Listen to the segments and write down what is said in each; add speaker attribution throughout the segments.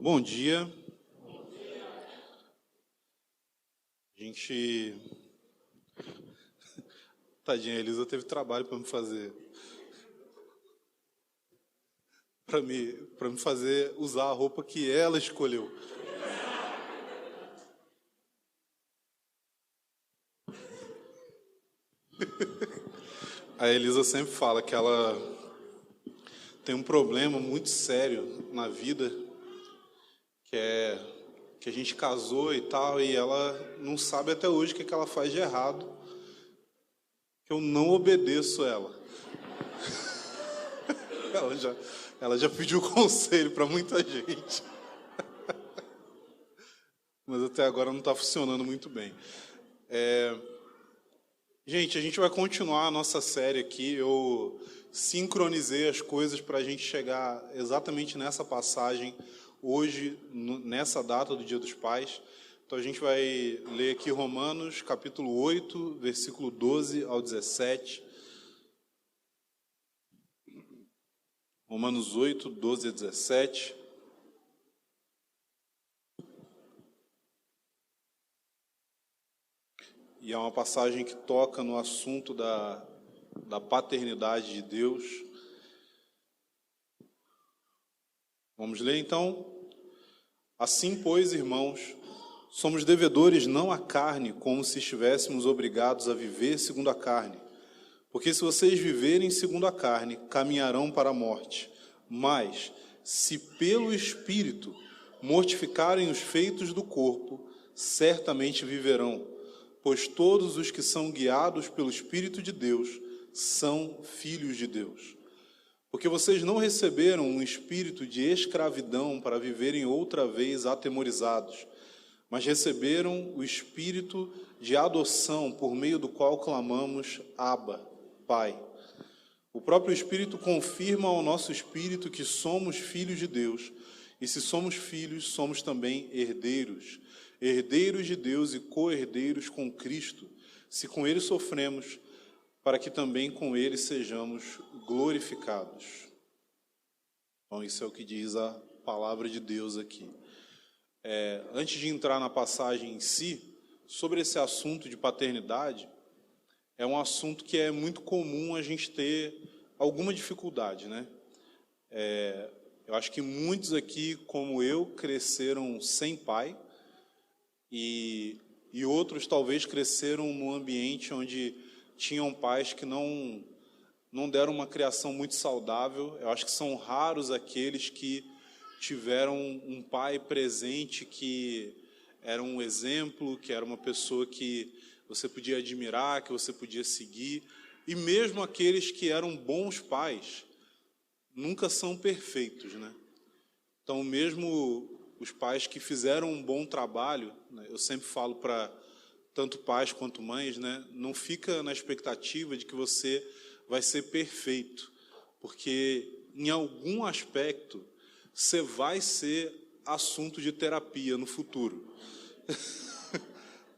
Speaker 1: Bom dia. Tadinha, a Elisa teve trabalho para me fazer. Para me fazer usar a roupa que ela escolheu. A Elisa sempre fala que ela tem um problema muito sério na vida, que é que a gente casou e tal, e ela não sabe até hoje o que ela faz de errado, que eu não obedeço ela. Ela já pediu conselho para muita gente. Mas até agora não está funcionando muito bem. Gente, a gente vai continuar a nossa série aqui. Eu sincronizei as coisas para a gente chegar exatamente nessa passagem hoje, nessa data do Dia dos Pais. Então a gente vai ler aqui Romanos, capítulo 8, versículo 12 ao 17. Romanos 8, 12 a 17. E é uma passagem que toca no assunto da paternidade de Deus. Vamos ler então? Assim, pois, irmãos, somos devedores não à carne, como se estivéssemos obrigados a viver segundo a carne. Porque se vocês viverem segundo a carne, caminharão para a morte. Mas, se pelo Espírito mortificarem os feitos do corpo, certamente viverão. Pois todos os que são guiados pelo Espírito de Deus são filhos de Deus. Porque vocês não receberam um espírito de escravidão para viverem outra vez atemorizados, mas receberam o espírito de adoção, por meio do qual clamamos, Abba, Pai. O próprio Espírito confirma ao nosso espírito que somos filhos de Deus, e se somos filhos, somos também herdeiros, herdeiros de Deus e co-herdeiros com Cristo, se com Ele sofremos, para que também com Ele sejamos glorificados. Então, isso é o que diz a palavra de Deus aqui. Antes de entrar na passagem em si, sobre esse assunto de paternidade, é um assunto que é muito comum a gente ter alguma dificuldade, né? Eu acho que muitos aqui, como eu, cresceram sem pai, e outros talvez cresceram num ambiente onde tinham pais que não deram uma criação muito saudável. Eu acho que são raros aqueles que tiveram um pai presente que era um exemplo, que era uma pessoa que você podia admirar, que você podia seguir. E mesmo aqueles que eram bons pais nunca são perfeitos, né? Então, mesmo os pais que fizeram um bom trabalho, né, eu sempre falo para tanto pais quanto mães, né, não fica na expectativa de que você vai ser perfeito, porque em algum aspecto você vai ser assunto de terapia no futuro.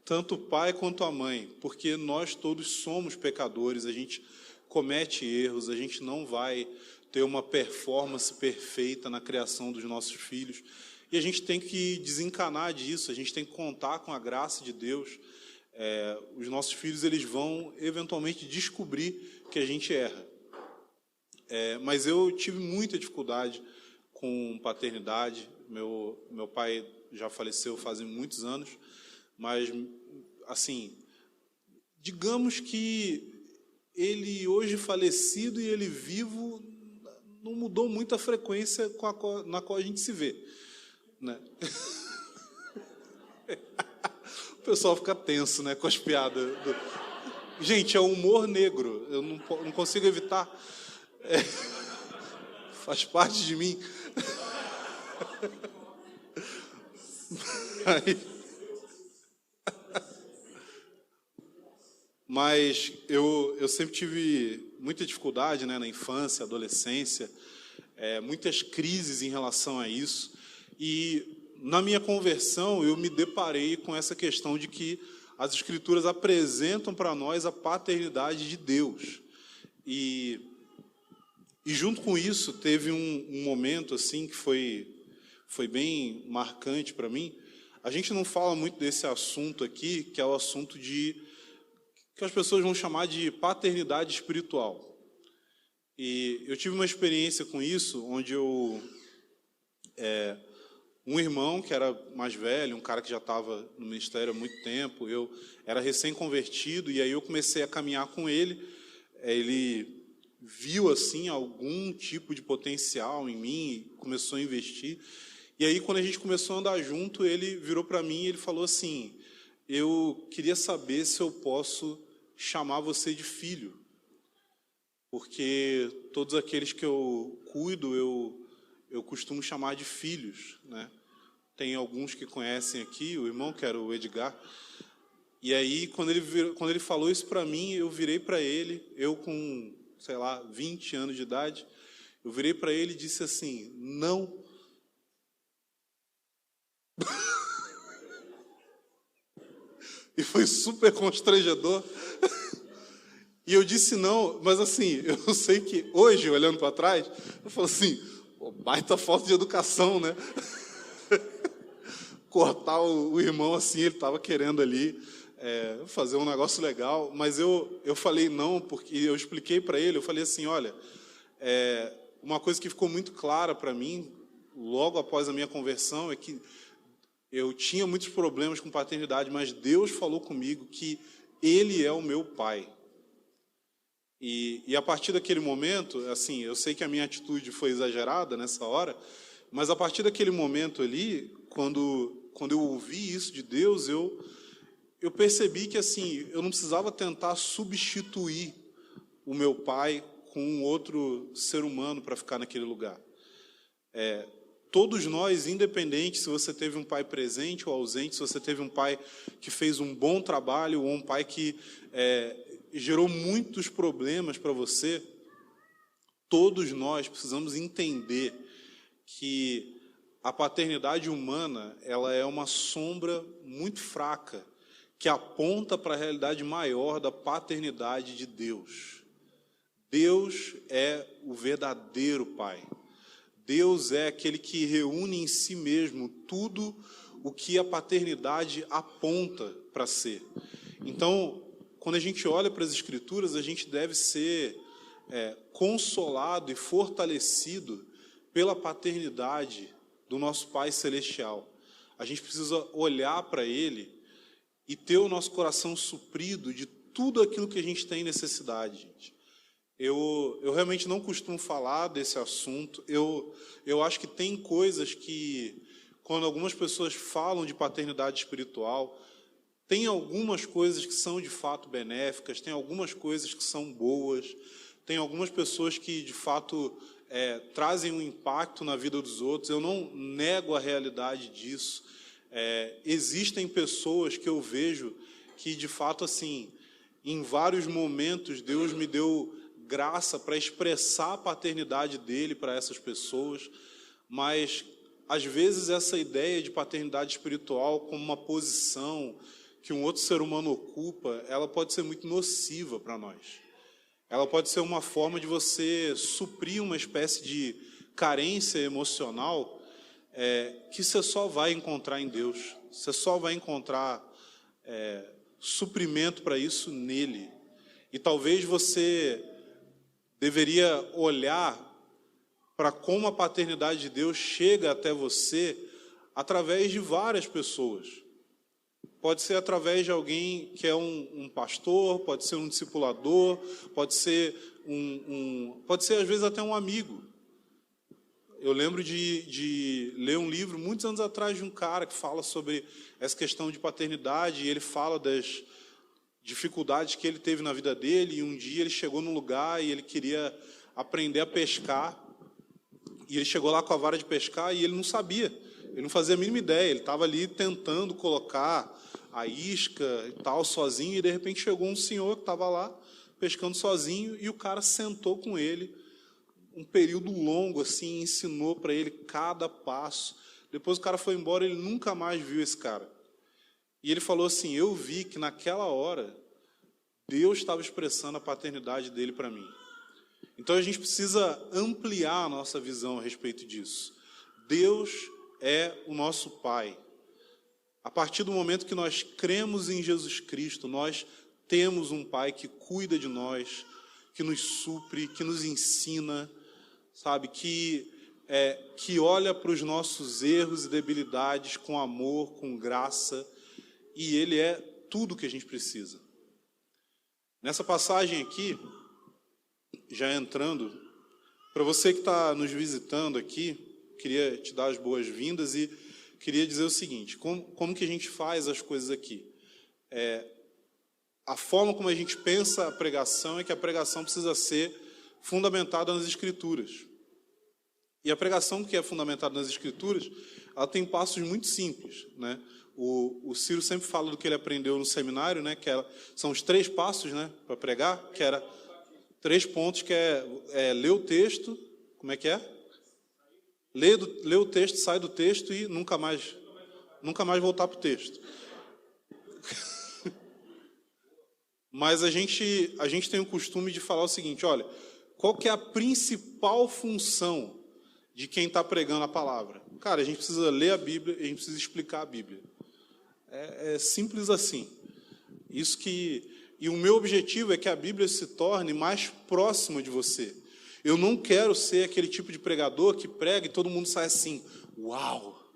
Speaker 1: Tanto o pai quanto a mãe, porque nós todos somos pecadores, a gente comete erros, a gente não vai ter uma performance perfeita na criação dos nossos filhos. E a gente tem que desencanar disso, a gente tem que contar com a graça de Deus. Os nossos filhos eles vão eventualmente descobrir que a gente erra. Mas eu tive muita dificuldade com paternidade. Meu pai já faleceu fazem muitos anos, mas, assim, digamos que ele hoje falecido e ele vivo não mudou muito a frequência na qual a gente se vê, né? O pessoal fica tenso, né, com as piadas. Gente, é humor negro, eu não consigo evitar. Faz parte de mim. Mas eu sempre tive muita dificuldade, né, na infância, adolescência, muitas crises em relação a isso. E na minha conversão, eu me deparei com essa questão de que as Escrituras apresentam para nós a paternidade de Deus. E junto com isso, teve um momento assim que foi foi bem marcante para mim. A gente não fala muito desse assunto aqui, que é o assunto que as pessoas vão chamar de paternidade espiritual. E eu tive uma experiência com isso, onde um irmão que era mais velho, um cara que já estava no ministério há muito tempo, eu era recém-convertido, e aí eu comecei a caminhar com ele. Ele viu assim algum tipo de potencial em mim e começou a investir. E aí, quando a gente começou a andar junto, ele virou para mim e ele falou assim: eu queria saber se eu posso chamar você de filho, porque todos aqueles que eu cuido, eu costumo chamar de filhos, né? Tem alguns que conhecem aqui, o irmão, que era o Edgar. E aí, quando ele falou isso para mim, eu virei para ele, eu com, 20 anos de idade, eu virei para ele e disse assim: não. E foi super constrangedor. E eu disse não, mas assim, eu sei que hoje, olhando para trás, eu falo assim: baita falta de educação, né? Cortar o irmão assim, ele estava querendo ali fazer um negócio legal, mas eu falei não, porque eu expliquei para ele, eu falei assim: olha, uma coisa que ficou muito clara para mim, logo após a minha conversão, é que eu tinha muitos problemas com paternidade, mas Deus falou comigo que Ele é o meu pai. E a partir daquele momento, assim, eu sei que a minha atitude foi exagerada nessa hora, mas a partir daquele momento ali, quando eu ouvi isso de Deus, eu percebi que assim, eu não precisava tentar substituir o meu pai com um outro ser humano para ficar naquele lugar. Todos nós, independente se você teve um pai presente ou ausente, se você teve um pai que fez um bom trabalho ou um pai que gerou muitos problemas para você, todos nós precisamos entender que a paternidade humana, ela é uma sombra muito fraca que aponta para a realidade maior da paternidade de Deus. Deus é o verdadeiro Pai. Deus é aquele que reúne em si mesmo tudo o que a paternidade aponta para ser. Então, quando a gente olha para as Escrituras, a gente deve ser consolado e fortalecido pela paternidade do nosso Pai Celestial. A gente precisa olhar para Ele e ter o nosso coração suprido de tudo aquilo que a gente tem necessidade, gente. Eu realmente não costumo falar desse assunto. Eu acho que tem coisas que, quando algumas pessoas falam de paternidade espiritual, tem algumas coisas que são de fato benéficas, tem algumas coisas que são boas, tem algumas pessoas que, de fato, trazem um impacto na vida dos outros. Eu não nego a realidade disso. Existem pessoas que eu vejo que, de fato, assim, em vários momentos, Deus me deu graça para expressar a paternidade dele para essas pessoas, mas, às vezes, essa ideia de paternidade espiritual como uma posição que um outro ser humano ocupa, ela pode ser muito nociva para nós. Ela pode ser uma forma de você suprir uma espécie de carência emocional que você só vai encontrar em Deus. Você só vai encontrar suprimento para isso nele. E talvez você deveria olhar para como a paternidade de Deus chega até você através de várias pessoas. Pode ser através de alguém que é um pastor, pode ser um discipulador, pode ser pode ser às vezes até um amigo. Eu lembro de ler um livro muitos anos atrás de um cara que fala sobre essa questão de paternidade, e ele fala das dificuldades que ele teve na vida dele, e um dia ele chegou num lugar e ele queria aprender a pescar, e ele chegou lá com a vara de pescar e ele não sabia, ele não fazia a mínima ideia, ele estava ali tentando colocar a isca e tal, sozinho, e de repente chegou um senhor que estava lá pescando sozinho, e o cara sentou com ele um período longo, assim, ensinou para ele cada passo. Depois o cara foi embora, ele nunca mais viu esse cara. E ele falou assim: eu vi que naquela hora Deus estava expressando a paternidade dele para mim. Então a gente precisa ampliar a nossa visão a respeito disso. Deus é o nosso Pai. A partir do momento que nós cremos em Jesus Cristo, nós temos um Pai que cuida de nós, que nos supre, que nos ensina, sabe, que olha para os nossos erros e debilidades com amor, com graça, e Ele é tudo o que a gente precisa. Nessa passagem aqui, já entrando, para você que está nos visitando aqui, queria te dar as boas-vindas e queria dizer o seguinte: como que a gente faz as coisas aqui? A forma como a gente pensa a pregação é que a pregação precisa ser fundamentada nas Escrituras. E a pregação que é fundamentada nas Escrituras, ela tem passos muito simples, né? O Ciro sempre fala do que ele aprendeu no seminário, né? São os 3 passos, né, para pregar, que era 3 pontos, que é ler o texto, como é que é? Ler o texto, sai do texto e nunca mais voltar para o texto. Mas a gente tem o costume de falar o seguinte: olha, qual que é a principal função de quem está pregando a palavra? Cara, a gente precisa ler a Bíblia, a gente precisa explicar a Bíblia. É simples assim. E o meu objetivo é que a Bíblia se torne mais próxima de você. Eu não quero ser aquele tipo de pregador que prega e todo mundo sai assim: uau!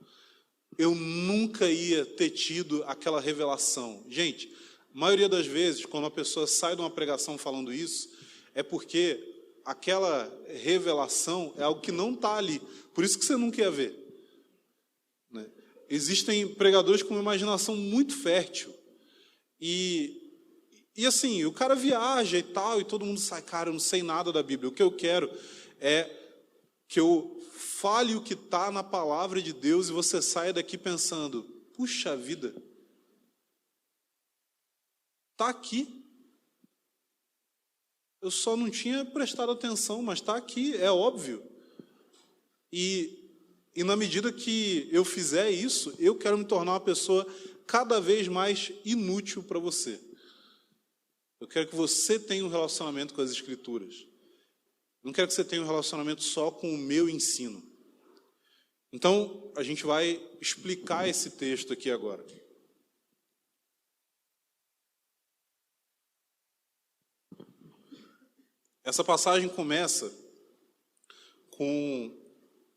Speaker 1: Eu nunca ia ter tido aquela revelação. Gente, a maioria das vezes, quando uma pessoa sai de uma pregação falando isso, é porque aquela revelação é algo que não está ali. Por isso que você não quer ver. Né? Existem pregadores com uma imaginação muito fértil. E assim, o cara viaja e tal, e todo mundo sai: cara, eu não sei nada da Bíblia. O que eu quero é que eu fale o que está na palavra de Deus e você saia daqui pensando: puxa vida, está aqui. Eu só não tinha prestado atenção, mas está aqui, é óbvio. E na medida que eu fizer isso, eu quero me tornar uma pessoa cada vez mais inútil para você. Eu quero que você tenha um relacionamento com as Escrituras. Não quero que você tenha um relacionamento só com o meu ensino. Então, a gente vai explicar esse texto aqui agora. Essa passagem começa com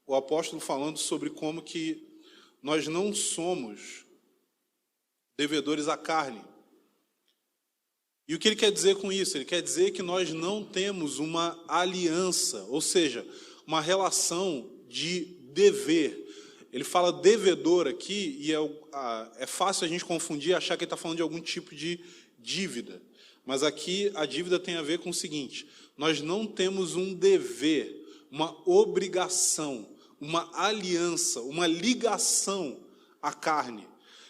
Speaker 1: o apóstolo falando sobre como que nós não somos devedores à carne. E o que ele quer dizer com isso? Ele quer dizer que nós não temos uma aliança, ou seja, uma relação de dever. Ele fala devedor aqui, e é fácil a gente confundir e achar que ele está falando de algum tipo de dívida. Mas aqui a dívida tem a ver com o seguinte: nós não temos um dever, uma obrigação, uma aliança, uma ligação à carne,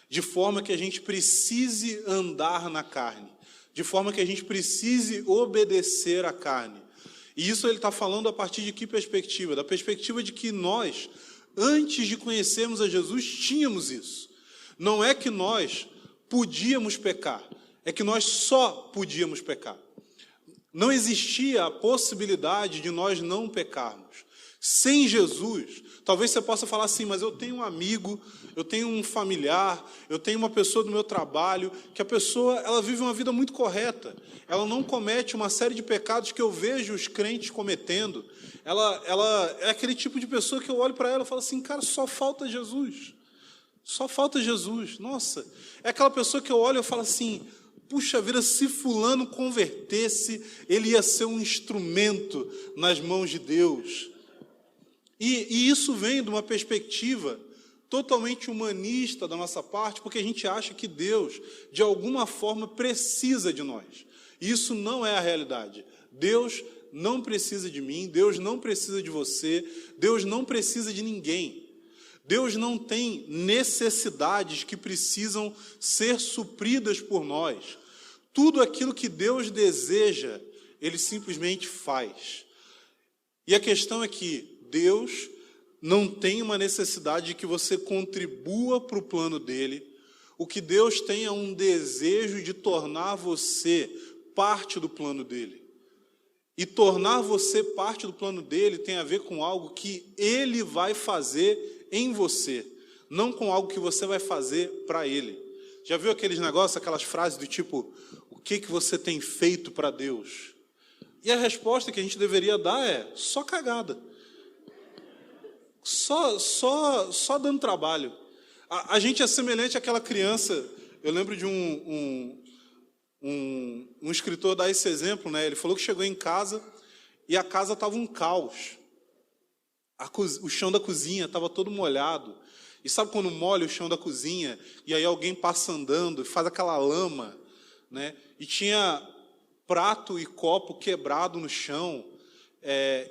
Speaker 1: de forma que a gente precise andar na carne, de forma que a gente precise obedecer à carne. E isso ele está falando a partir de que perspectiva? Da perspectiva de que nós, antes de conhecermos a Jesus, tínhamos isso. Não é que nós podíamos pecar, é que nós só podíamos pecar. Não existia a possibilidade de nós não pecarmos. Sem Jesus, talvez você possa falar assim: mas eu tenho um amigo, eu tenho um familiar, eu tenho uma pessoa do meu trabalho, que a pessoa ela vive uma vida muito correta, ela não comete uma série de pecados que eu vejo os crentes cometendo, ela é aquele tipo de pessoa que eu olho para ela e falo assim: cara, só falta Jesus, só falta Jesus. Nossa, é aquela pessoa que eu olho e eu falo assim: puxa vida, se fulano convertesse, ele ia ser um instrumento nas mãos de Deus. E isso vem de uma perspectiva totalmente humanista da nossa parte, porque a gente acha que Deus, de alguma forma, precisa de nós. E isso não é a realidade. Deus não precisa de mim, Deus não precisa de você, Deus não precisa de ninguém. Deus não tem necessidades que precisam ser supridas por nós. Tudo aquilo que Deus deseja, Ele simplesmente faz. E a questão é que Deus não tem uma necessidade de que você contribua para o plano dele. O que Deus tem é um desejo de tornar você parte do plano dele. E tornar você parte do plano dele tem a ver com algo que ele vai fazer em você, não com algo que você vai fazer para Ele. Já viu aqueles negócios, aquelas frases do tipo, o que você tem feito para Deus? E a resposta que a gente deveria dar é, só cagada. Só dando trabalho. A gente é semelhante àquela criança. Eu lembro de um escritor dar esse exemplo, né? Ele falou que chegou em casa e a casa estava um caos. O chão da cozinha estava todo molhado. E sabe quando molha o chão da cozinha e aí alguém passa andando e faz aquela lama, né? E tinha prato e copo quebrado no chão,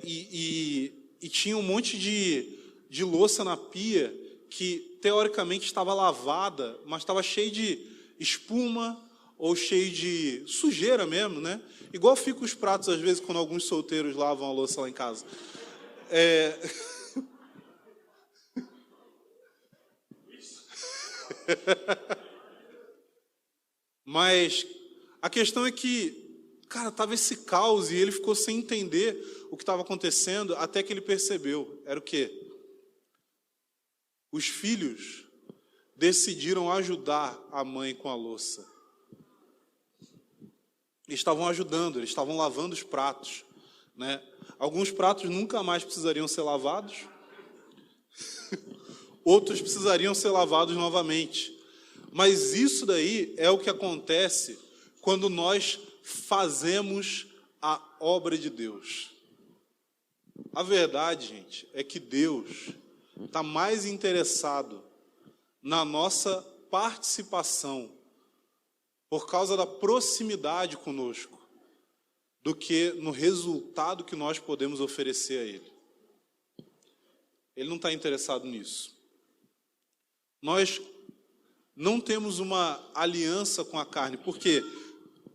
Speaker 1: e tinha um monte de louça na pia que teoricamente estava lavada, mas estava cheio de espuma ou cheio de sujeira mesmo, né? Igual ficam os pratos às vezes quando alguns solteiros lavam a louça lá em casa. Mas a questão é que, cara, estava esse caos e ele ficou sem entender o que estava acontecendo até que ele percebeu. Era o quê? Os filhos decidiram ajudar a mãe com a louça. Eles estavam ajudando, eles estavam lavando os pratos, né? Alguns pratos nunca mais precisariam ser lavados, outros precisariam ser lavados novamente. Mas isso daí é o que acontece quando nós fazemos a obra de Deus. A verdade, gente, é que Deus está mais interessado na nossa participação por causa da proximidade conosco do que no resultado que nós podemos oferecer a Ele. Ele não está interessado nisso. Nós não temos uma aliança com a carne. Por quê?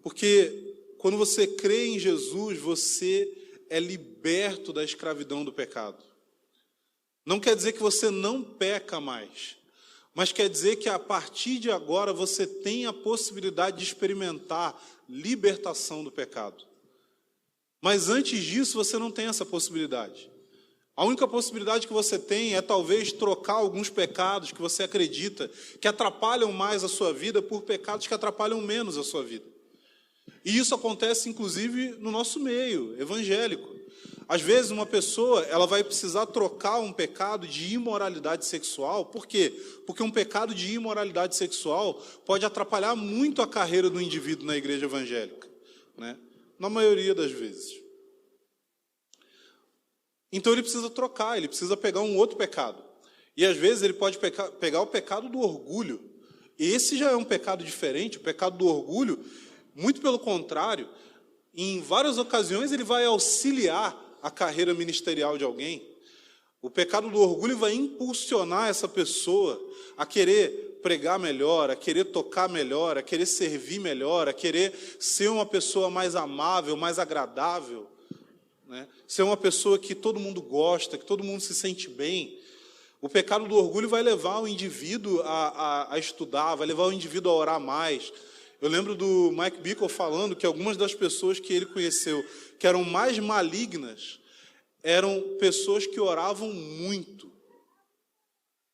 Speaker 1: Porque quando você crê em Jesus, você é liberto da escravidão do pecado. Não quer dizer que você não peca mais, mas quer dizer que a partir de agora você tem a possibilidade de experimentar libertação do pecado. Mas antes disso você não tem essa possibilidade. A única possibilidade que você tem é talvez trocar alguns pecados que você acredita que atrapalham mais a sua vida por pecados que atrapalham menos a sua vida. E isso acontece inclusive no nosso meio evangélico. Às vezes uma pessoa ela vai precisar trocar um pecado de imoralidade sexual. Por quê? Porque um pecado de imoralidade sexual pode atrapalhar muito a carreira do indivíduo na igreja evangélica, né? Na maioria das vezes. Então ele precisa trocar, ele precisa pegar um outro pecado. E às vezes ele pode pegar o pecado do orgulho. Esse já é um pecado diferente, o pecado do orgulho, muito pelo contrário, em várias ocasiões ele vai auxiliar a carreira ministerial de alguém. O pecado do orgulho vai impulsionar essa pessoa a querer pregar melhor, a querer tocar melhor, a querer servir melhor, a querer ser uma pessoa mais amável, mais agradável, né? Ser uma pessoa que todo mundo gosta, que todo mundo se sente bem. O pecado do orgulho vai levar o indivíduo a estudar, vai levar o indivíduo a orar mais. Eu lembro do Mike Bickle falando que algumas das pessoas que ele conheceu, que eram mais malignas, eram pessoas que oravam muito.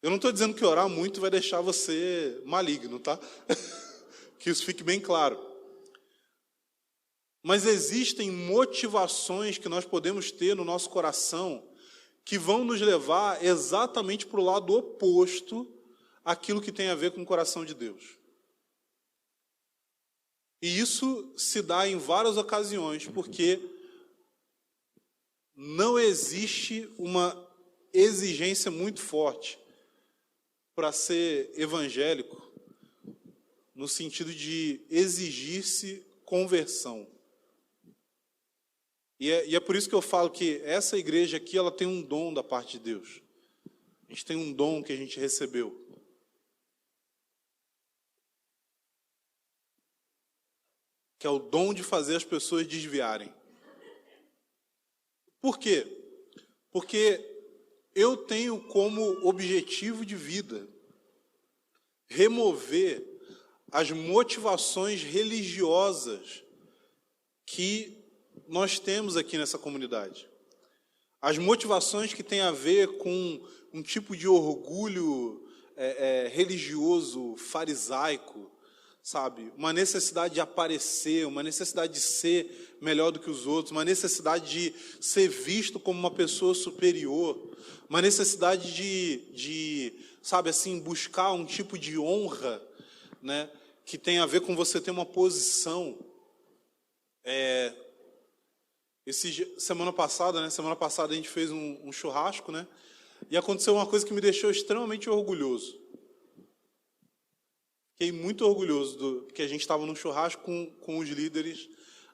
Speaker 1: Eu não estou dizendo que orar muito vai deixar você maligno, tá? Que isso fique bem claro. Mas existem motivações que nós podemos ter no nosso coração que vão nos levar exatamente para o lado oposto àquilo que tem a ver com o coração de Deus. E isso se dá em várias ocasiões, porque não existe uma exigência muito forte para ser evangélico, no sentido de exigir-se conversão. E é por isso que eu falo que essa igreja aqui, ela tem um dom da parte de Deus. A gente tem um dom que a gente recebeu. Que é o dom de fazer as pessoas desviarem. Por quê? Porque eu tenho como objetivo de vida remover as motivações religiosas que nós temos aqui nessa comunidade. As motivações que têm a ver com um tipo de orgulho religioso, farisaico, sabe? Uma necessidade de aparecer, uma necessidade de ser melhor do que os outros, uma necessidade de ser visto como uma pessoa superior, uma necessidade sabe assim, buscar um tipo de honra, né? Que tem a ver com você ter uma posição. Semana passada a gente fez um churrasco, né? E aconteceu uma coisa que me deixou extremamente orgulhoso. Fiquei muito orgulhoso que a gente estava num churrasco com os líderes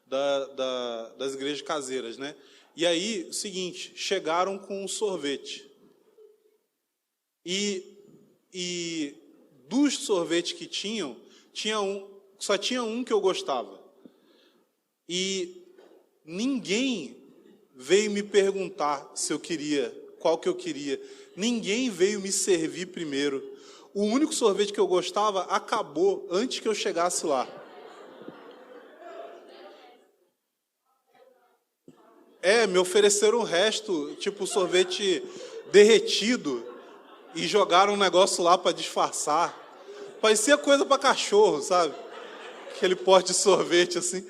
Speaker 1: das igrejas caseiras, né? E aí, o seguinte, chegaram com um sorvete. E dos sorvetes que só tinha um que eu gostava. E ninguém veio me perguntar se eu queria, qual que eu queria. Ninguém veio me servir primeiro. O único sorvete que eu gostava acabou antes que eu chegasse lá. Me ofereceram o resto, tipo sorvete derretido, e jogaram um negócio lá para disfarçar. Parecia coisa para cachorro, sabe? Aquele pote de sorvete assim.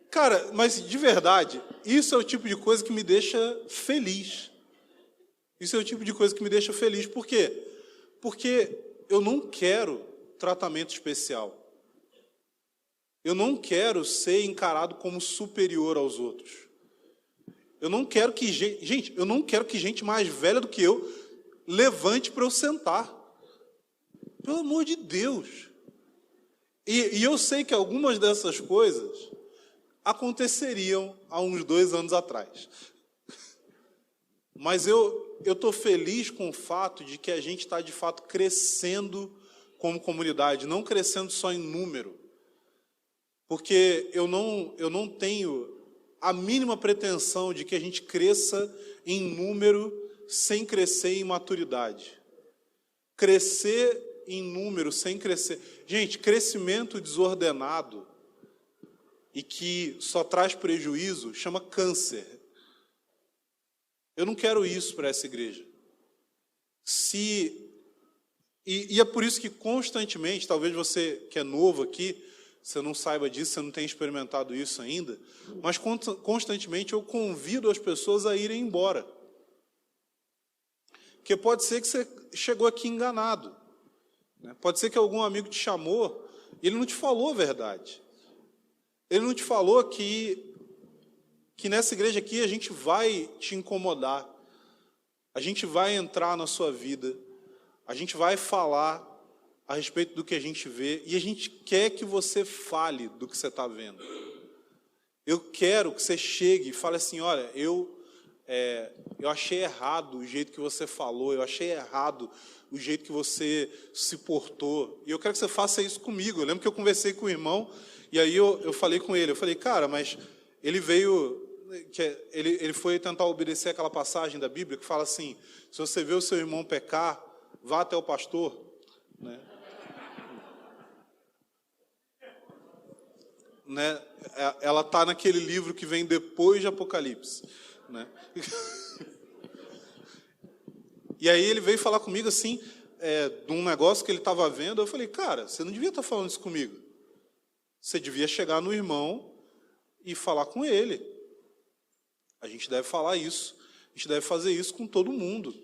Speaker 1: Cara, mas de verdade, isso é o tipo de coisa que me deixa feliz. Isso é o tipo de coisa que me deixa feliz. Por quê? Porque eu não quero tratamento especial. Eu não quero ser encarado como superior aos outros. Eu não quero que gente mais velha do que eu levante para eu sentar. Pelo amor de Deus. E eu sei que algumas dessas coisas aconteceriam há uns 2 anos atrás. Mas eu estou feliz com o fato de que a gente está, de fato, crescendo como comunidade, não crescendo só em número. Porque eu não tenho a mínima pretensão de que a gente cresça em número sem crescer em maturidade. Crescer em número sem crescer. Gente, crescimento desordenado e que só traz prejuízo chama câncer. Eu não quero isso para essa igreja. E é por isso que constantemente, talvez você que é novo aqui, você não saiba disso, você não tenha experimentado isso ainda, mas constantemente eu convido as pessoas a irem embora. Porque pode ser que você chegou aqui enganado. Né? Pode ser que algum amigo te chamou e ele não te falou a verdade. Ele não te falou que nessa igreja aqui a gente vai te incomodar. A gente vai entrar na sua vida. A gente vai falar a respeito do que a gente vê, e a gente quer que você fale do que você está vendo. Eu quero que você chegue e fale assim, olha, eu achei errado o jeito que você falou, eu achei errado o jeito que você se portou, e eu quero que você faça isso comigo. Eu lembro que eu conversei com o irmão, e aí eu falei com ele, eu falei, cara, mas ele foi tentar obedecer aquela passagem da Bíblia que fala assim, se você vê o seu irmão pecar, vá até o pastor, né? Ela está naquele livro que vem depois de Apocalipse, né? E aí ele veio falar comigo assim, de um negócio que ele estava vendo. Eu falei, cara, você não devia estar falando isso comigo. Você devia chegar no irmão e falar com ele. A gente deve falar isso, a gente deve fazer isso com todo mundo.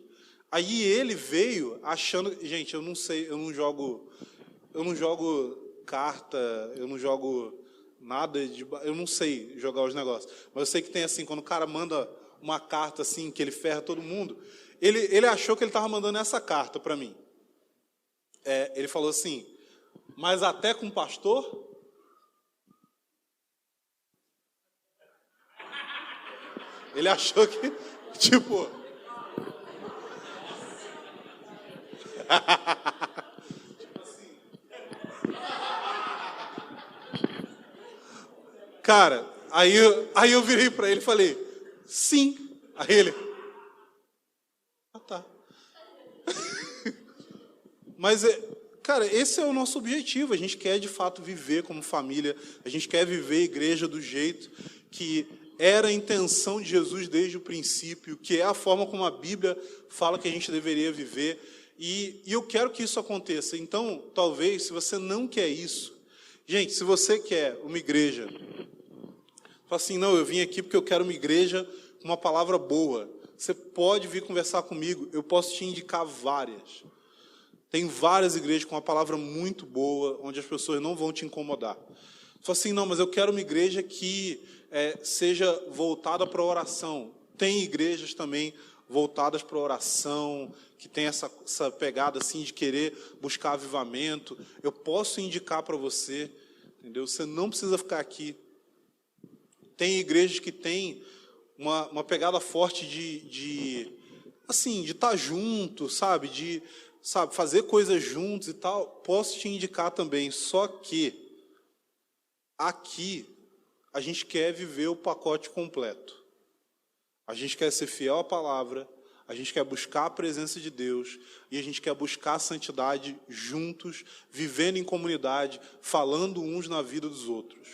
Speaker 1: Aí ele veio achando, gente, eu não sei, eu não jogo carta, eu não jogo nada, eu não sei jogar os negócios, mas eu sei que tem assim, quando o cara manda uma carta assim, que ele ferra todo mundo, ele achou que ele estava mandando essa carta para mim. Ele falou assim, mas até com o pastor? Ele achou que, tipo... tipo assim... Cara, aí eu virei para ele e falei, sim. Aí ele... tá. Mas, cara, esse é o nosso objetivo. A gente quer, de fato, viver como família. A gente quer viver a igreja do jeito que era a intenção de Jesus desde o princípio, que é a forma como a Bíblia fala que a gente deveria viver, e eu quero que isso aconteça. Então, talvez, se você não quer isso, gente, se você quer uma igreja, fala assim, não, eu vim aqui porque eu quero uma igreja com uma palavra boa, você pode vir conversar comigo, eu posso te indicar várias. Tem várias igrejas com uma palavra muito boa, onde as pessoas não vão te incomodar. Fala assim, não, mas eu quero uma igreja que seja voltada para a oração. Tem igrejas também voltadas para a oração, que tem essa pegada assim de querer buscar avivamento. Eu posso indicar para você, entendeu? Você não precisa ficar aqui. Tem igrejas que têm uma pegada forte de estar junto, sabe, fazer coisas juntos e tal. Posso te indicar também, só que aqui a gente quer viver o pacote completo. A gente quer ser fiel à palavra, a gente quer buscar a presença de Deus e a gente quer buscar a santidade juntos, vivendo em comunidade, falando uns na vida dos outros.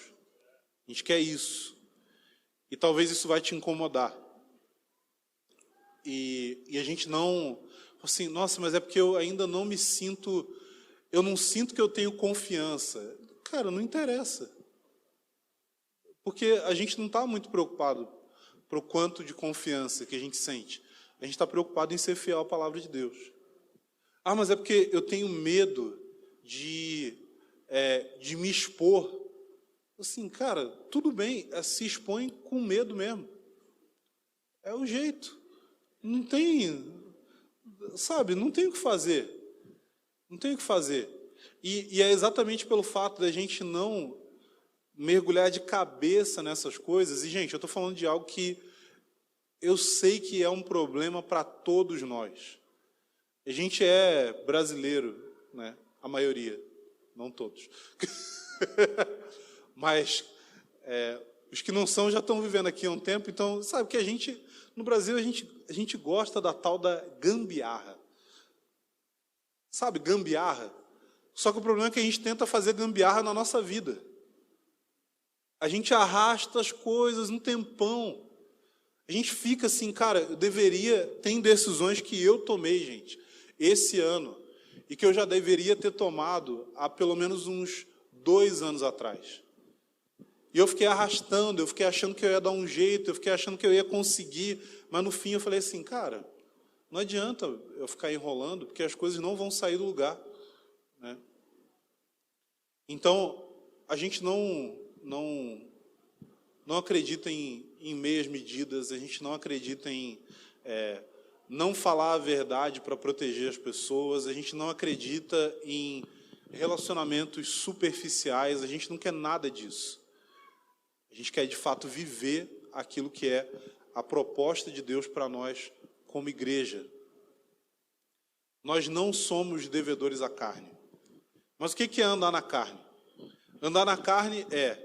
Speaker 1: A gente quer isso. E talvez isso vai te incomodar. E a gente não... Assim, nossa, mas é porque eu ainda não me sinto... Eu não sinto que eu tenho confiança. Cara, não interessa. Porque a gente não está muito preocupado para o quanto de confiança que a gente sente. A gente está preocupado em ser fiel à palavra de Deus. Ah, mas é porque eu tenho medo de me expor. Assim, cara, tudo bem, se expõe com medo mesmo. É o jeito. Não tem, sabe, não tem o que fazer. Não tem o que fazer. E é exatamente pelo fato da gente não mergulhar de cabeça nessas coisas. E, gente, eu estou falando de algo que eu sei que é um problema para todos nós. A gente é brasileiro, né? A maioria, não todos. Mas os que não são já estão vivendo aqui há um tempo, então, sabe que a gente, no Brasil, a gente gosta da tal da gambiarra. Sabe, gambiarra? Só que o problema é que a gente tenta fazer gambiarra na nossa vida. A gente arrasta as coisas um tempão. A gente fica assim, cara, tem decisões que eu tomei, gente, esse ano, e que eu já deveria ter tomado há pelo menos uns 2 anos atrás. E eu fiquei arrastando, eu fiquei achando que eu ia dar um jeito, eu fiquei achando que eu ia conseguir, mas no fim eu falei assim, cara, não adianta eu ficar enrolando, porque as coisas não vão sair do lugar, né? Então, a gente não acredita em meias medidas, a gente não acredita em não falar a verdade para proteger as pessoas, a gente não acredita em relacionamentos superficiais, a gente não quer nada disso. A gente quer, de fato, viver aquilo que é a proposta de Deus para nós como igreja. Nós não somos devedores à carne. Mas o que é andar na carne? Andar na carne é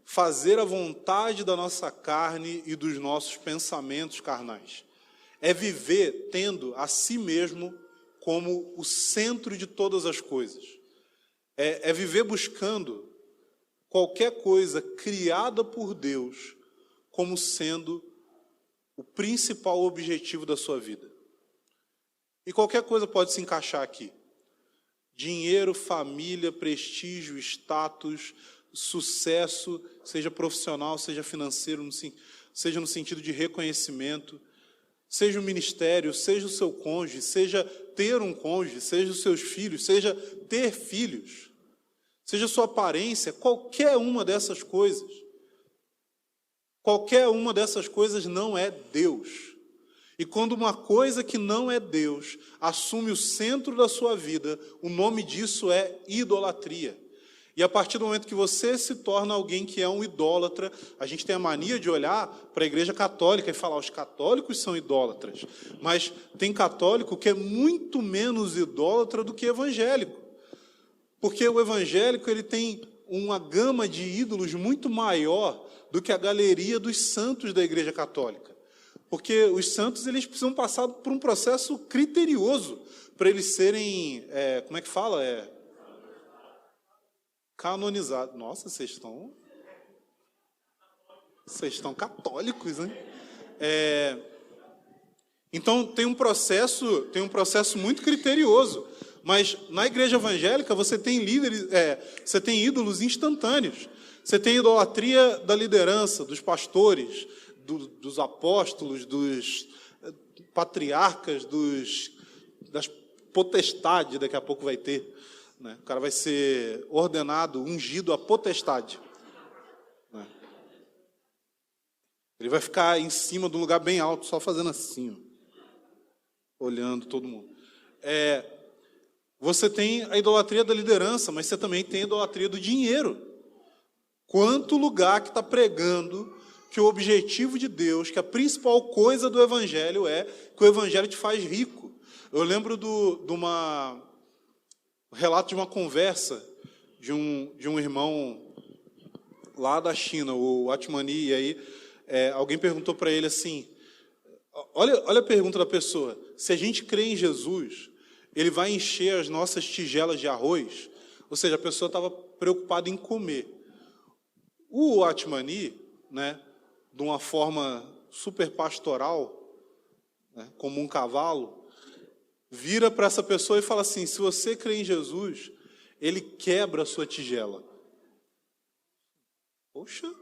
Speaker 1: fazer a vontade da nossa carne e dos nossos pensamentos carnais. É viver tendo a si mesmo como o centro de todas as coisas. É viver buscando qualquer coisa criada por Deus como sendo o principal objetivo da sua vida. E qualquer coisa pode se encaixar aqui. Dinheiro, família, prestígio, status, sucesso, seja profissional, seja financeiro, seja no sentido de reconhecimento, seja o ministério, seja o seu cônjuge, seja ter um cônjuge, seja os seus filhos, seja ter filhos, seja a sua aparência, qualquer uma dessas coisas. Qualquer uma dessas coisas não é Deus. E quando uma coisa que não é Deus assume o centro da sua vida, o nome disso é idolatria. E a partir do momento que você se torna alguém que é um idólatra, a gente tem a mania de olhar para a igreja católica e falar, os católicos são idólatras. Mas tem católico que é muito menos idólatra do que evangélico. Porque o evangélico ele tem uma gama de ídolos muito maior do que a galeria dos santos da igreja católica. Porque os santos eles precisam passar por um processo criterioso para eles serem, como é que fala? Canonizados. Nossa, vocês estão... Vocês estão católicos, né? Então tem um processo muito criterioso. Mas na igreja evangélica você tem você tem ídolos instantâneos. Você tem idolatria da liderança, dos pastores, dos apóstolos, dos patriarcas, das potestades, daqui a pouco vai ter. Né? O cara vai ser ordenado, ungido a potestade. Né? Ele vai ficar em cima de um lugar bem alto, só fazendo assim, ó, olhando todo mundo. Você tem a idolatria da liderança, mas você também tem a idolatria do dinheiro. Quanto lugar que está pregando que o objetivo de Deus, que a principal coisa do Evangelho é que o Evangelho te faz rico. Eu lembro de um relato de uma conversa de um irmão lá da China, o Atmani, e aí alguém perguntou para ele assim, olha a pergunta da pessoa, se a gente crê em Jesus, ele vai encher as nossas tigelas de arroz? Ou seja, a pessoa estava preocupada em comer. O Atmani, né, de uma forma super pastoral, né, como um cavalo, vira para essa pessoa e fala assim, se você crê em Jesus, ele quebra a sua tigela. Poxa!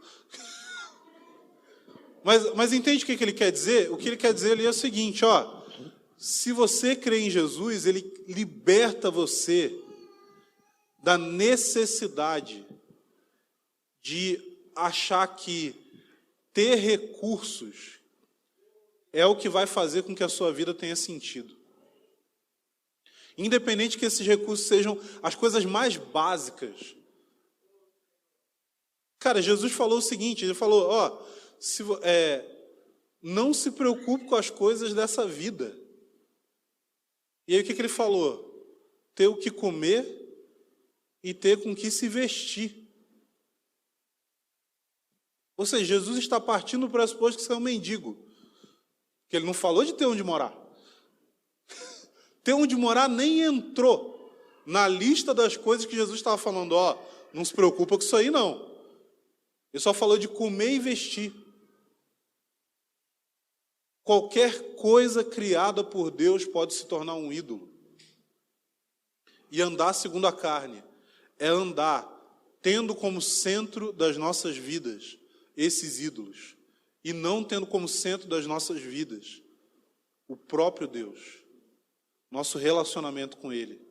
Speaker 1: Mas entende o que ele quer dizer? O que ele quer dizer ali é o seguinte, ó, se você crê em Jesus, ele liberta você da necessidade de achar que ter recursos é o que vai fazer com que a sua vida tenha sentido. Independente que esses recursos sejam as coisas mais básicas. Cara, Jesus falou o seguinte, ele falou, ó, não se preocupe com as coisas dessa vida. E aí o que ele falou? Ter o que comer e ter com que se vestir. Ou seja, Jesus está partindo do pressuposto que você é um mendigo. Que ele não falou de ter onde morar. Ter onde morar nem entrou na lista das coisas que Jesus estava falando. Ó, não se preocupa com isso aí, não. Ele só falou de comer e vestir. Qualquer coisa criada por Deus pode se tornar um ídolo. E andar segundo a carne é andar tendo como centro das nossas vidas esses ídolos. E não tendo como centro das nossas vidas o próprio Deus. Nosso relacionamento com Ele.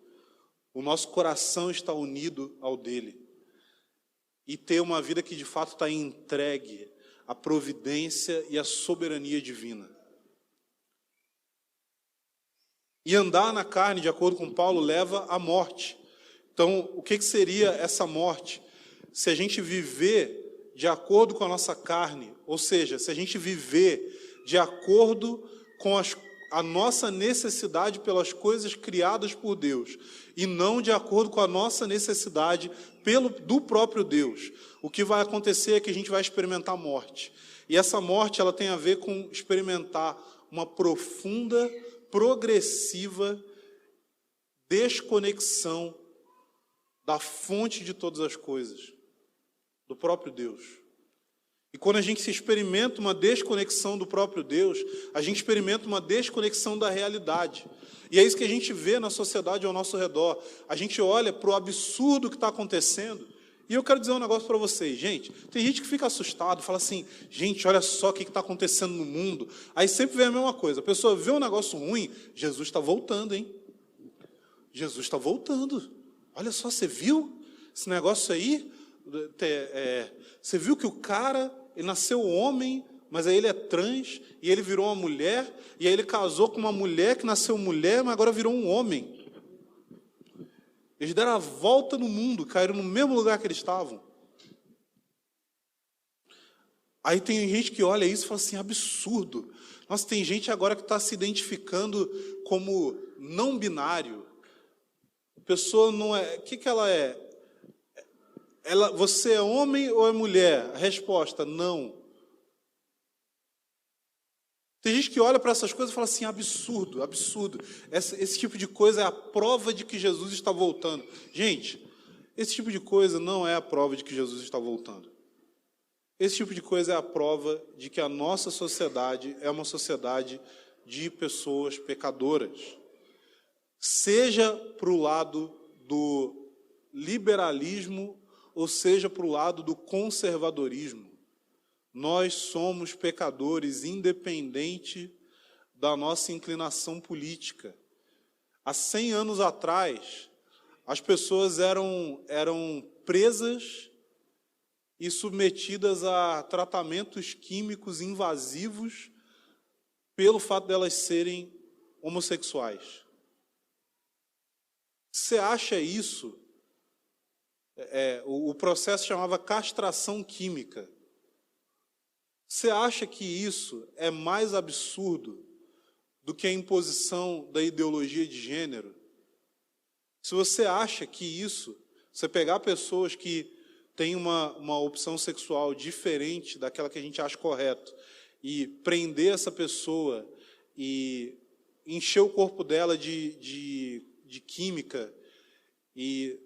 Speaker 1: O nosso coração está unido ao dele. E ter uma vida que de fato está entregue à providência e à soberania divina. E andar na carne, de acordo com Paulo, leva à morte. Então, o que seria essa morte? Se a gente viver de acordo com a nossa carne, ou seja, se a gente viver de acordo com a nossa necessidade pelas coisas criadas por Deus, e não de acordo com a nossa necessidade do próprio Deus, o que vai acontecer é que a gente vai experimentar morte. E essa morte ela tem a ver com experimentar uma profunda, progressiva desconexão da fonte de todas as coisas, do próprio Deus. E quando a gente se experimenta uma desconexão do próprio Deus, a gente experimenta uma desconexão da realidade. E é isso que a gente vê na sociedade ao nosso redor. A gente olha para o absurdo que está acontecendo. E eu quero dizer um negócio para vocês, gente. Tem gente que fica assustado, fala assim, gente, olha só o que está acontecendo no mundo. Aí sempre vem a mesma coisa. A pessoa vê um negócio ruim, Jesus está voltando, hein? Jesus está voltando. Olha só, você viu esse negócio aí? Você viu que o cara, ele nasceu homem, mas aí ele é trans, e ele virou uma mulher, e aí ele casou com uma mulher que nasceu mulher, mas agora virou um homem. Eles deram a volta no mundo, caíram no mesmo lugar que eles estavam. Aí tem gente que olha isso e fala assim, absurdo. Nossa, tem gente agora que está se identificando como não binário. A pessoa não é... O que ela é? Você é homem ou é mulher? A resposta, não. Tem gente que olha para essas coisas e fala assim, absurdo, absurdo. Esse tipo de coisa é a prova de que Jesus está voltando. Gente, esse tipo de coisa não é a prova de que Jesus está voltando. Esse tipo de coisa é a prova de que a nossa sociedade é uma sociedade de pessoas pecadoras. Seja para o lado do liberalismo ou seja para o lado do conservadorismo. Nós somos pecadores, independente da nossa inclinação política. Há 100 anos atrás, as pessoas eram presas e submetidas a tratamentos químicos invasivos pelo fato delas serem homossexuais. Você acha isso? O processo chamava castração química. Você acha que isso é mais absurdo do que a imposição da ideologia de gênero? Se você acha que isso, você pegar pessoas que têm uma opção sexual diferente daquela que a gente acha correto e prender essa pessoa e encher o corpo dela de química e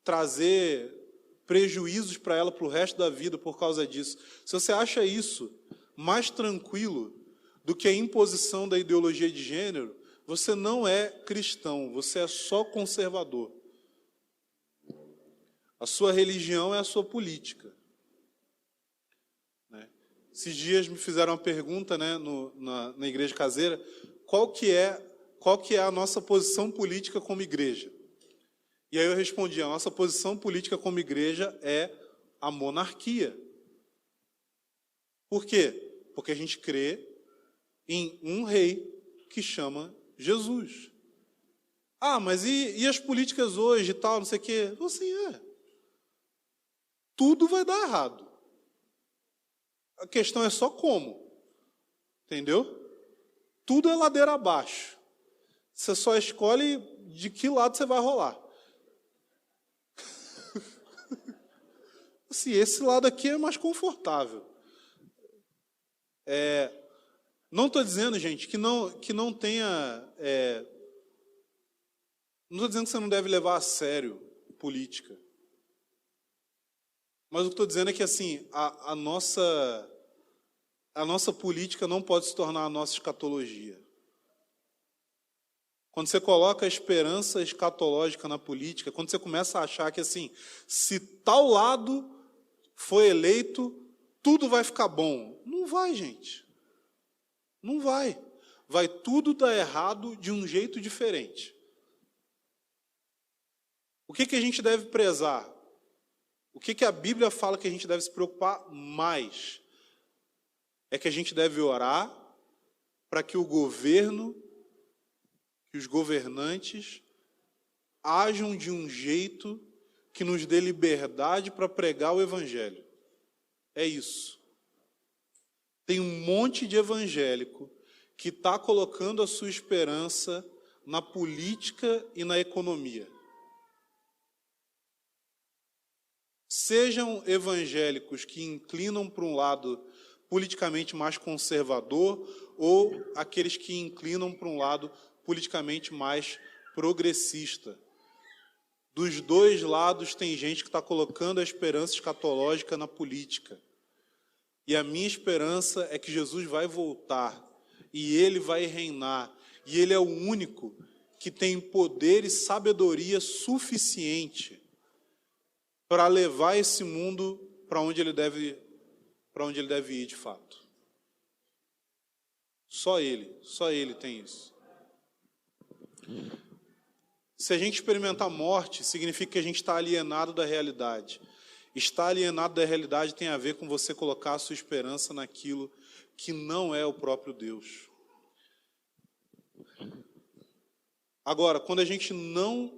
Speaker 1: trazer prejuízos para ela para o resto da vida por causa disso. Se você acha isso mais tranquilo do que a imposição da ideologia de gênero, você não é cristão, você é só conservador. A sua religião é a sua política. Esses dias me fizeram uma pergunta, na igreja caseira, qual que é a nossa posição política como igreja? E aí eu respondi, a nossa posição política como igreja é a monarquia. Por quê? Porque a gente crê em um rei que chama Jesus. Ah, mas e as políticas hoje e tal, não sei o quê? Assim, tudo vai dar errado. A questão é só como. Entendeu? Tudo é ladeira abaixo. Você só escolhe de que lado você vai rolar. Assim, esse lado aqui é mais confortável. Não estou dizendo, gente, que não tenha... não estou dizendo que você não deve levar a sério política. Mas o que estou dizendo é que assim, a nossa política não pode se tornar a nossa escatologia. Quando você coloca a esperança escatológica na política, quando você começa a achar que assim, se tal lado foi eleito, tudo vai ficar bom. Não vai, gente. Não vai. Vai tudo dar errado de um jeito diferente. O que a gente deve prezar? O que a Bíblia fala que a gente deve se preocupar mais? É que a gente deve orar para que o governo, que os governantes ajam de um jeito que nos dê liberdade para pregar o Evangelho. É isso. Tem um monte de evangélico que está colocando a sua esperança na política e na economia. Sejam evangélicos que inclinam para um lado politicamente mais conservador ou aqueles que inclinam para um lado politicamente mais progressista. Dos dois lados tem gente que está colocando a esperança escatológica na política. E a minha esperança é que Jesus vai voltar e Ele vai reinar. E Ele é o único que tem poder e sabedoria suficiente para levar esse mundo para onde ele deve ir de fato. Só Ele tem isso. Se a gente experimentar morte, significa que a gente está alienado da realidade. Estar alienado da realidade tem a ver com você colocar a sua esperança naquilo que não é o próprio Deus. Agora, quando a gente não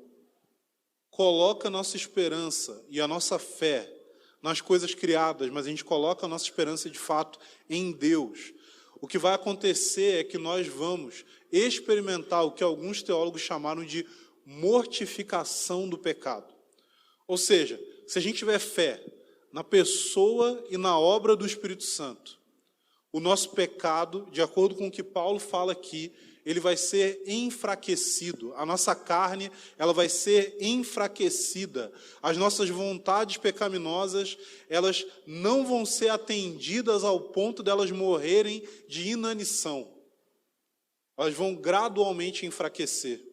Speaker 1: coloca a nossa esperança e a nossa fé nas coisas criadas, mas a gente coloca a nossa esperança de fato em Deus, o que vai acontecer é que nós vamos experimentar o que alguns teólogos chamaram de mortificação do pecado. Ou seja, se a gente tiver fé na pessoa e na obra do Espírito Santo, o nosso pecado, de acordo com o que Paulo fala aqui, ele vai ser enfraquecido. A nossa carne, ela vai ser enfraquecida. As nossas vontades pecaminosas, elas não vão ser atendidas ao ponto delas morrerem de inanição. Elas vão gradualmente enfraquecer.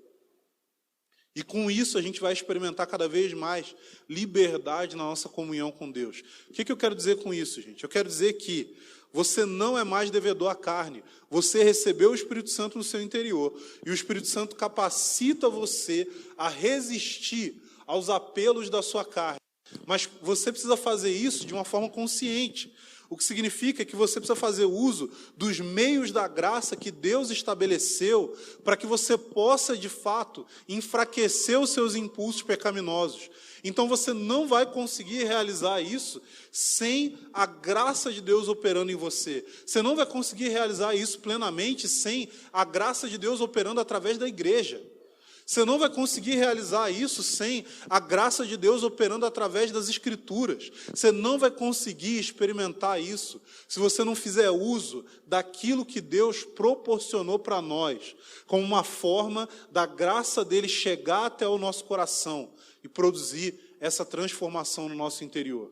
Speaker 1: E com isso a gente vai experimentar cada vez mais liberdade na nossa comunhão com Deus. O que eu quero dizer com isso, gente? Eu quero dizer que você não é mais devedor à carne. Você recebeu o Espírito Santo no seu interior. E o Espírito Santo capacita você a resistir aos apelos da sua carne. Mas você precisa fazer isso de uma forma consciente. O que significa que você precisa fazer uso dos meios da graça que Deus estabeleceu para que você possa, de fato, enfraquecer os seus impulsos pecaminosos. Então você não vai conseguir realizar isso sem a graça de Deus operando em você. Você não vai conseguir realizar isso plenamente sem a graça de Deus operando através da igreja. Você não vai conseguir realizar isso sem a graça de Deus operando através das Escrituras. Você não vai conseguir experimentar isso se você não fizer uso daquilo que Deus proporcionou para nós, como uma forma da graça dele chegar até o nosso coração e produzir essa transformação no nosso interior.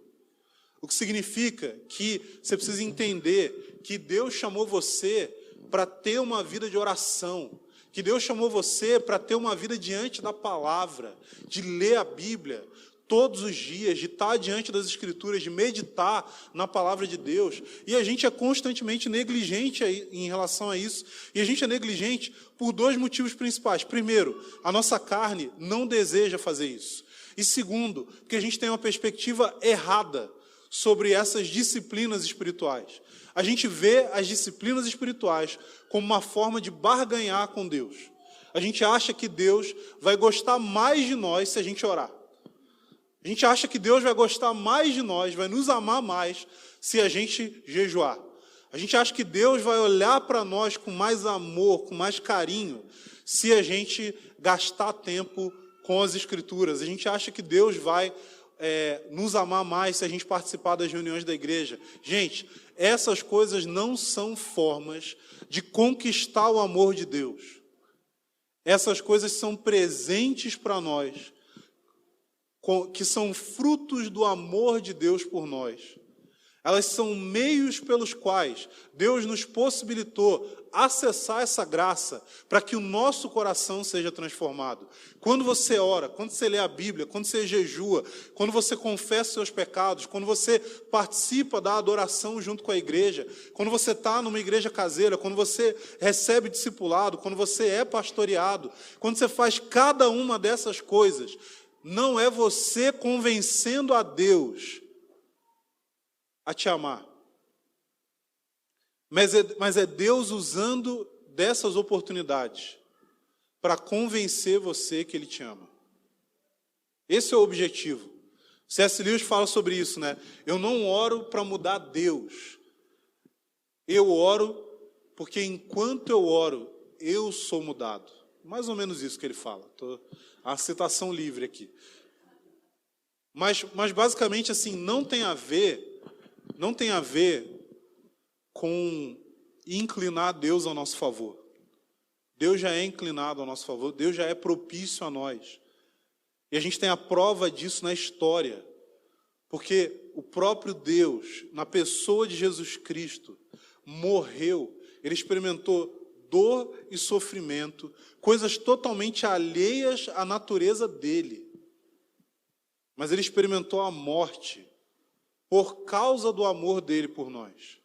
Speaker 1: O que significa que você precisa entender que Deus chamou você para ter uma vida de oração, que Deus chamou você para ter uma vida diante da palavra, de ler a Bíblia todos os dias, de estar diante das Escrituras, de meditar na palavra de Deus. E a gente é constantemente negligente em relação a isso. E a gente é negligente por dois motivos principais. Primeiro, a nossa carne não deseja fazer isso. E segundo, porque a gente tem uma perspectiva errada sobre essas disciplinas espirituais. A gente vê as disciplinas espirituais como uma forma de barganhar com Deus. A gente acha que Deus vai gostar mais de nós se a gente orar. A gente acha que Deus vai gostar mais de nós, vai nos amar mais se a gente jejuar. A gente acha que Deus vai olhar para nós com mais amor, com mais carinho, se a gente gastar tempo com as Escrituras. A gente acha que Deus vai nos amar mais se a gente participar das reuniões da igreja. Gente, essas coisas não são formas de conquistar o amor de Deus. Essas coisas são presentes para nós, que são frutos do amor de Deus por nós. Elas são meios pelos quais Deus nos possibilitou acessar essa graça para que o nosso coração seja transformado. Quando você ora, quando você lê a Bíblia, quando você jejua, quando você confessa seus pecados, quando você participa da adoração junto com a igreja, quando você está numa igreja caseira, quando você recebe discipulado, quando você é pastoreado, quando você faz cada uma dessas coisas, não é você convencendo a Deus a te amar. Mas é Deus usando dessas oportunidades para convencer você que Ele te ama. Esse é o objetivo. C.S. Lewis fala sobre isso, né? Eu não oro para mudar Deus. Eu oro porque enquanto eu oro, eu sou mudado. Mais ou menos isso que ele fala. A citação livre aqui. Mas basicamente assim, não tem a ver com inclinar Deus ao nosso favor. Deus já é inclinado ao nosso favor, Deus já é propício a nós. E a gente tem a prova disso na história, porque o próprio Deus, na pessoa de Jesus Cristo, morreu, ele experimentou dor e sofrimento, coisas totalmente alheias à natureza dele. Mas ele experimentou a morte por causa do amor dele por nós.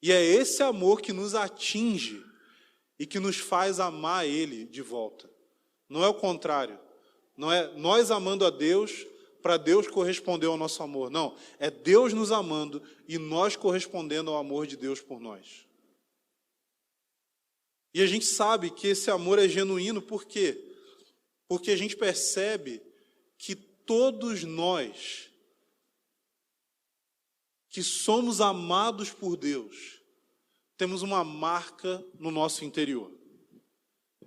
Speaker 1: E é esse amor que nos atinge e que nos faz amar ele de volta. Não é o contrário. Não é nós amando a Deus para Deus corresponder ao nosso amor. Não, é Deus nos amando e nós correspondendo ao amor de Deus por nós. E a gente sabe que esse amor é genuíno, por quê? Porque a gente percebe que todos nós que somos amados por Deus, temos uma marca no nosso interior.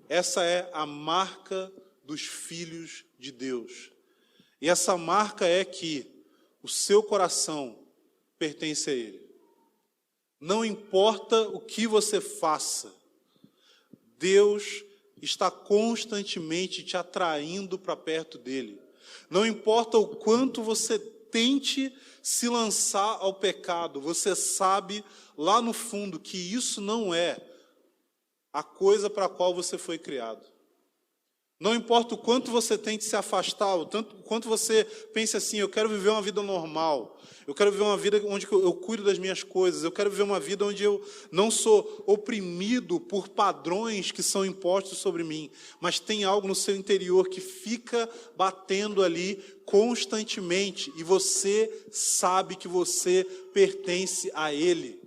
Speaker 1: Essa é a marca dos filhos de Deus. E essa marca é que o seu coração pertence a Ele. Não importa o que você faça, Deus está constantemente te atraindo para perto dele. Não importa o quanto você tente se lançar ao pecado, você sabe lá no fundo que isso não é a coisa para a qual você foi criado. Não importa o quanto você tente se afastar, o quanto você pense assim, eu quero viver uma vida normal, eu quero viver uma vida onde eu cuido das minhas coisas, eu quero viver uma vida onde eu não sou oprimido por padrões que são impostos sobre mim, mas tem algo no seu interior que fica batendo ali constantemente, e você sabe que você pertence a Ele.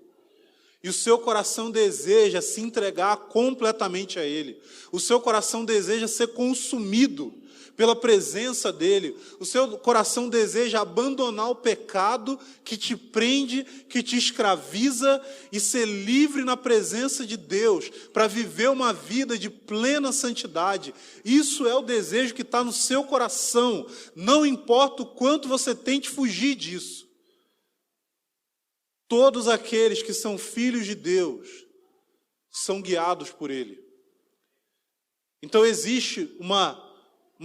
Speaker 1: E o seu coração deseja se entregar completamente a Ele. O seu coração deseja ser consumido pela presença dEle. O seu coração deseja abandonar o pecado que te prende, que te escraviza e ser livre na presença de Deus para viver uma vida de plena santidade. Isso é o desejo que está no seu coração. Não importa o quanto você tente fugir disso. Todos aqueles que são filhos de Deus são guiados por Ele. Então existe uma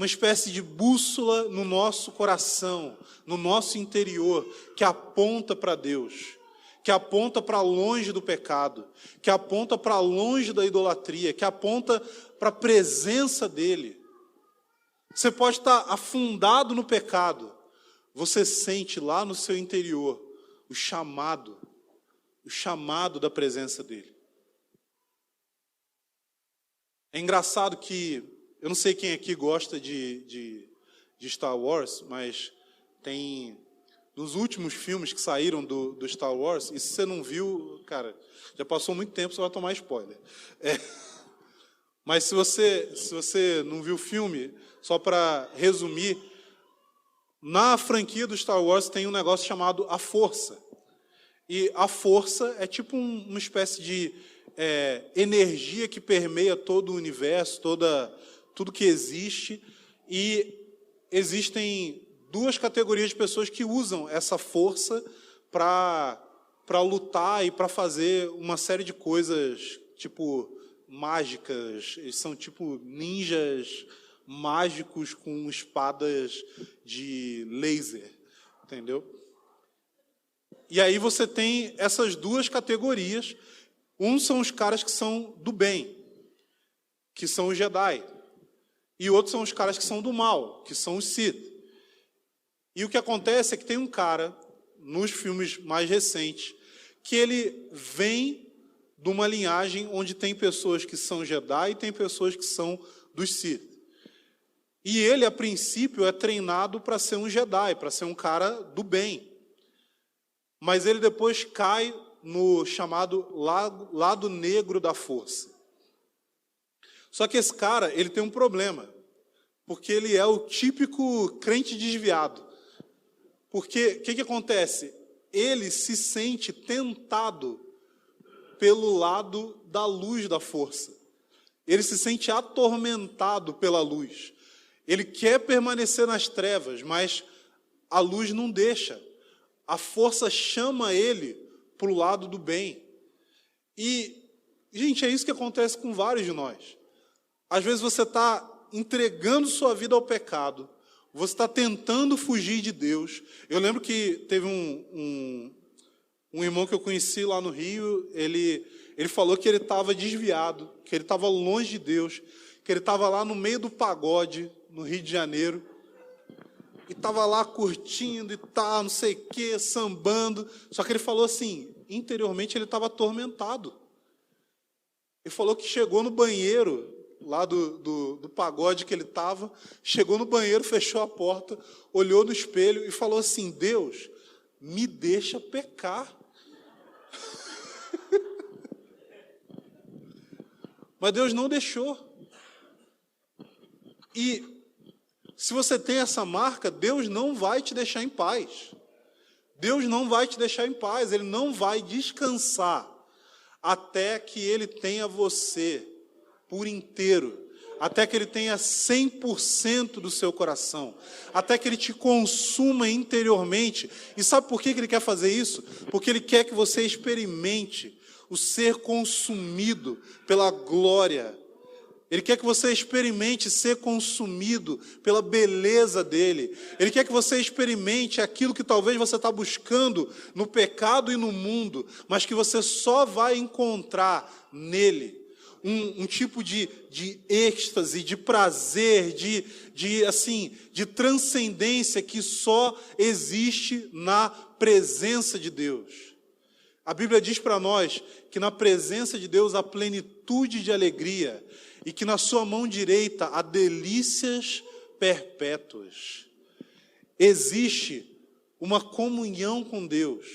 Speaker 1: espécie de bússola no nosso coração, no nosso interior, que aponta para Deus, que aponta para longe do pecado, que aponta para longe da idolatria, que aponta para a presença dEle. Você pode estar afundado no pecado, você sente lá no seu interior o chamado da presença dEle. É engraçado que, eu não sei quem aqui gosta de Star Wars, mas tem, nos últimos filmes que saíram do Star Wars, e se você não viu, cara, já passou muito tempo, você vai tomar spoiler. Mas se você não viu o filme, só para resumir, na franquia do Star Wars tem um negócio chamado a Força. E a força é tipo uma espécie de energia que permeia todo o universo, tudo que existe. E existem duas categorias de pessoas que usam essa força para lutar e para fazer uma série de coisas, tipo, mágicas. Eles são tipo ninjas mágicos com espadas de laser, entendeu? E aí você tem essas duas categorias. Um são os caras que são do bem, que são os Jedi. E outros são os caras que são do mal, que são os Sith. E o que acontece é que tem um cara, nos filmes mais recentes, que ele vem de uma linhagem onde tem pessoas que são Jedi e tem pessoas que são dos Sith. E ele, a princípio, é treinado para ser um Jedi, para ser um cara do bem. Mas ele depois cai no chamado lado negro da força. Só que esse cara, ele tem um problema, porque ele é o típico crente desviado. Porque o que acontece? Ele se sente tentado pelo lado da luz da força. Ele se sente atormentado pela luz. Ele quer permanecer nas trevas, mas a luz não deixa. A força chama ele para o lado do bem. E, gente, é isso que acontece com vários de nós. Às vezes você está entregando sua vida ao pecado, você está tentando fugir de Deus. Eu lembro que teve um irmão que eu conheci lá no Rio, ele falou que ele estava desviado, que ele estava longe de Deus, que ele estava lá no meio do pagode, no Rio de Janeiro, e estava lá curtindo e tal, não sei o quê, sambando. Só que ele falou assim, interiormente ele estava atormentado. Ele falou que chegou no banheiro, lá do pagode que ele estava, chegou no banheiro, fechou a porta, olhou no espelho e falou assim, Deus, me deixa pecar. Mas Deus não deixou. E se você tem essa marca, Deus não vai te deixar em paz. Deus não vai te deixar em paz. Ele não vai descansar até que Ele tenha você por inteiro. Até que Ele tenha 100% do seu coração. Até que Ele te consuma interiormente. E sabe por que Ele quer fazer isso? Porque Ele quer que você experimente o ser consumido pela glória Ele quer que você experimente ser consumido pela beleza dele. Ele quer que você experimente aquilo que talvez você está buscando no pecado e no mundo, mas que você só vai encontrar nele. Um tipo de êxtase, de prazer, de transcendência que só existe na presença de Deus. A Bíblia diz para nós que na presença de Deus há plenitude de alegria e que na sua mão direita há delícias perpétuas. Existe uma comunhão com Deus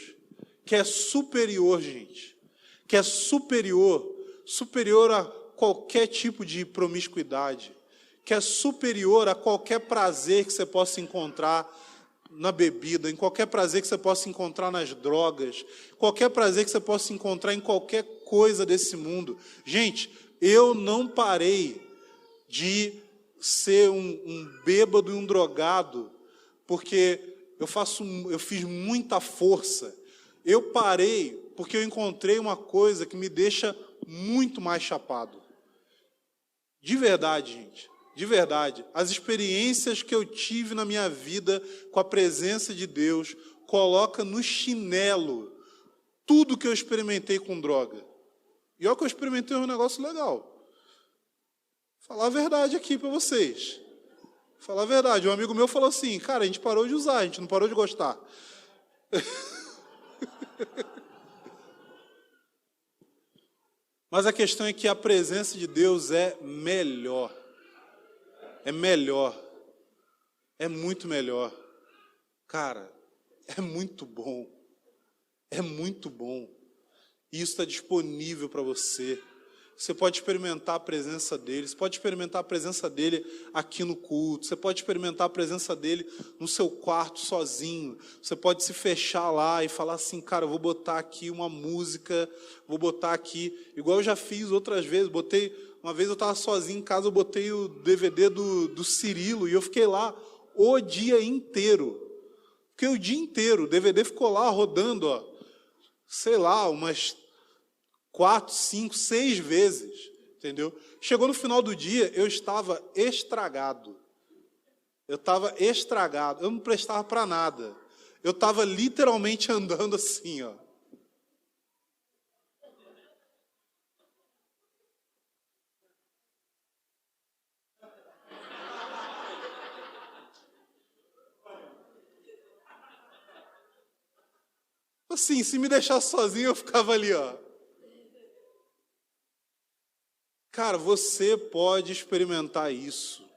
Speaker 1: que é superior, gente, que é superior a qualquer tipo de promiscuidade, que é superior a qualquer prazer que você possa encontrar na bebida, em qualquer prazer que você possa encontrar nas drogas, qualquer prazer que você possa encontrar em qualquer coisa desse mundo. Gente, eu não parei de ser um bêbado e um drogado, porque eu fiz muita força. Eu parei porque eu encontrei uma coisa que me deixa muito mais chapado. De verdade, gente. De verdade. As experiências que eu tive na minha vida com a presença de Deus coloca no chinelo tudo que eu experimentei com droga. E olha que eu experimentei um negócio legal. Falar a verdade aqui para vocês. Falar a verdade. Um amigo meu falou assim, cara, a gente parou de usar, a gente não parou de gostar. Mas a questão é que a presença de Deus é melhor. É melhor. É muito melhor. Cara, é muito bom. É muito bom. E isso está disponível para você. Você pode experimentar a presença dele. Você pode experimentar a presença dele aqui no culto. Você pode experimentar a presença dele no seu quarto sozinho. Você pode se fechar lá e falar assim, cara, eu vou botar aqui uma música, vou botar aqui, igual eu já fiz outras vezes, uma vez eu estava sozinho em casa, eu botei o DVD do Cirilo e eu fiquei lá o dia inteiro. Fiquei o dia inteiro, o DVD ficou lá rodando, sei lá, umas 4, 5, 6 vezes, entendeu? Chegou no final do dia, eu estava estragado. Eu não prestava para nada. Eu estava literalmente andando assim, Assim, se me deixasse sozinho, eu ficava ali, Cara, você pode experimentar isso.